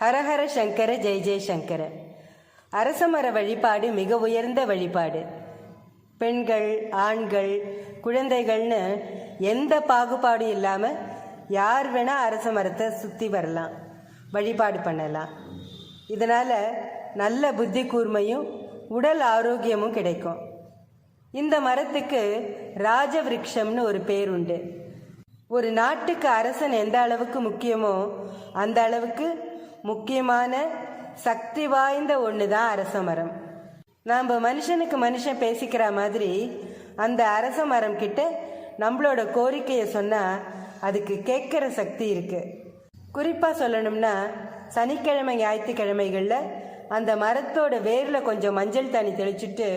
ஹரஹர சங்கர ஜெய ஜெயசங்கர. அரசமர வழிபாடு மிக உயர்ந்த வழிபாடு. பெண்கள், ஆண்கள், குழந்தைகள்னு எந்த பாகுபாடும் இல்லாமல் யார் வேணால் அரச மரத்தை சுற்றி வரலாம், வழிபாடு பண்ணலாம். இதனால் நல்ல புத்தி கூர்மையும் உடல் ஆரோக்கியமும் கிடைக்கும். இந்த மரத்துக்கு ராஜவிருட்சம்னு ஒரு பேர் உண்டு. ஒரு நாட்டுக்கு அரசன் எந்த அளவுக்கு முக்கியமோ அந்த அளவுக்கு முக்கியமான சக்தி வாய்ந்த ஒன்று தான் அரச மரம். நாம் மனுஷனுக்கு மனுஷன் பேசிக்கிற மாதிரி அந்த அரச மரம் கிட்ட நம்மளோட கோரிக்கையை சொன்னால் அதுக்கு கேட்குற சக்தி இருக்குது. குறிப்பாக சொல்லணும்னா சனிக்கிழமை ஞாயிற்றுக்கிழமைகளில் அந்த மரத்தோட வேரில் கொஞ்சம் மஞ்சள் தண்ணி தெளிச்சுட்டு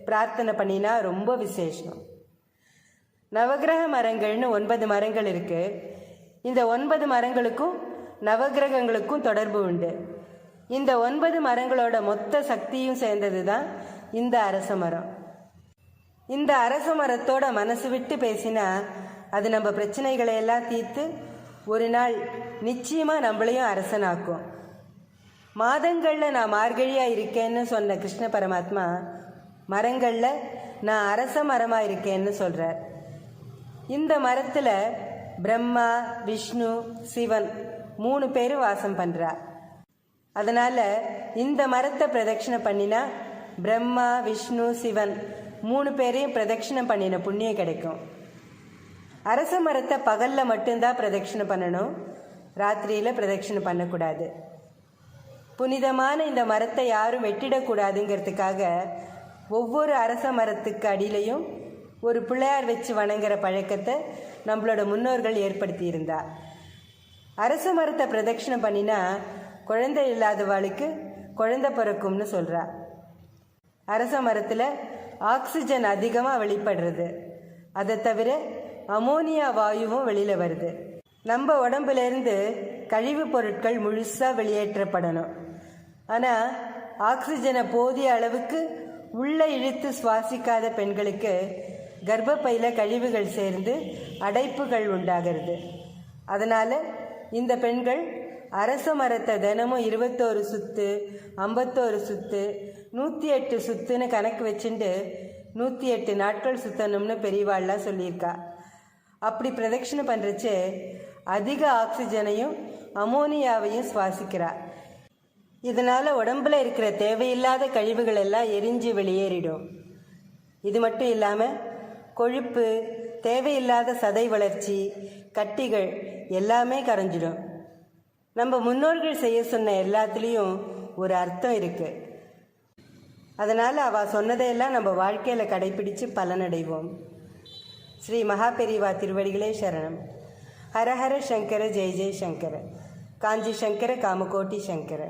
பிரார்த்தனை பண்ணினா ரொம்ப விசேஷம். நவகிரக மரங்கள்னு 9 மரங்கள் இருக்குது. இந்த 9 மரங்களுக்கும் நவகிரகங்களுக்கும் தொடர்பு உண்டு. இந்த 9 மரங்களோட மொத்த சக்தியும் சேர்ந்தது தான் இந்த அரச மரம். இந்த அரச மரத்தோட மனசு விட்டு பேசினா அது நம்ம பிரச்சனைகளை எல்லாம் தீர்த்து ஒரு நாள் நிச்சயமாக நம்மளையும் அரசனாக்கும். மாதங்களில் நான் மார்கழியாக இருக்கேன்னு சொன்ன கிருஷ்ண பரமாத்மா மரங்களில் நான் அரச மரமாக இருக்கேன்னு சொல்கிறார். இந்த மரத்தில் பிரம்மா, விஷ்ணு, சிவன் 3 பேரும் வாசம் பண்ணுறா. அதனால் இந்த மரத்தை பிரதட்சிணை பண்ணினா பிரம்மா, விஷ்ணு, சிவன் 3 பேரையும் பிரதட்சிணை பண்ணின புண்ணியம் கிடைக்கும். அரச மரத்தை பகலில் மட்டும்தான் பிரதட்சிணை பண்ணணும், ராத்திரியில் பிரதட்சிணை பண்ணக்கூடாது. புனிதமான இந்த மரத்தை யாரும் வெட்டிடக்கூடாதுங்கிறதுக்காக ஒவ்வொரு அரச மரத்துக்கு அடியிலையும் ஒரு பிள்ளையார் வச்சு வணங்குற பழக்கத்தை நம்மளோட முன்னோர்கள் ஏற்படுத்தி இருந்தா. அரச மரத்தை பிரதட்சிணை பண்ணினா குழந்தை இல்லாதவாளுக்கு குழந்தை பிறக்கும்னு சொல்கிறா. அரச மரத்தில் ஆக்சிஜன் அதிகமாக வெளிப்படுறது. அதை தவிர அமோனியா வாயுவும் வெளியில் வருது. நம்ம உடம்புலேருந்து கழிவுப் பொருட்கள் முழுசாக வெளியேற்றப்படணும். ஆனால் ஆக்சிஜனை போதிய அளவுக்கு உள்ளே இழுத்து சுவாசிக்காத பெண்களுக்கு கர்ப்பப்பையில் கழிவுகள் சேர்ந்து அடைப்புகள் உண்டாகிறது. அதனால் இந்த பெண்கள் அரச மரத்தை தினமும் 21 சுத்து, 51 சுத்து, 108 சுத்துன்னு கணக்கு வச்சுட்டு 108 நாட்கள் சுத்தணும்னு பெரியவாள்லாம் சொல்லியிருக்கா. அப்படி பிரதட்சிணை பண்ணுறச்சு அதிக ஆக்சிஜனையும் அமோனியாவையும் சுவாசிக்கிறா. இதனால் உடம்புல இருக்கிற தேவையில்லாத கழிவுகள் எல்லாம் எரிஞ்சு வெளியேறிடும். இது மட்டும் இல்லாமல் கொழுப்பு, தேவையில்லாத சதை வளர்ச்சி, கட்டிகள் எல்லாமே கரைஞ்சிடும். நம்ம முன்னோர்கள் செய்ய சொன்ன எல்லாத்துலேயும் ஒரு அர்த்தம் இருக்குது. அதனால் அவள் சொன்னதையெல்லாம் நம்ம வாழ்க்கையில் கடைபிடித்து பலனடைவோம். ஸ்ரீ மகாபெரிவா திருவடிகளே சரணம். ஹரஹர சங்கர ஜெய ஜெய சங்கர. காஞ்சி சங்கர காமகோட்டி சங்கர.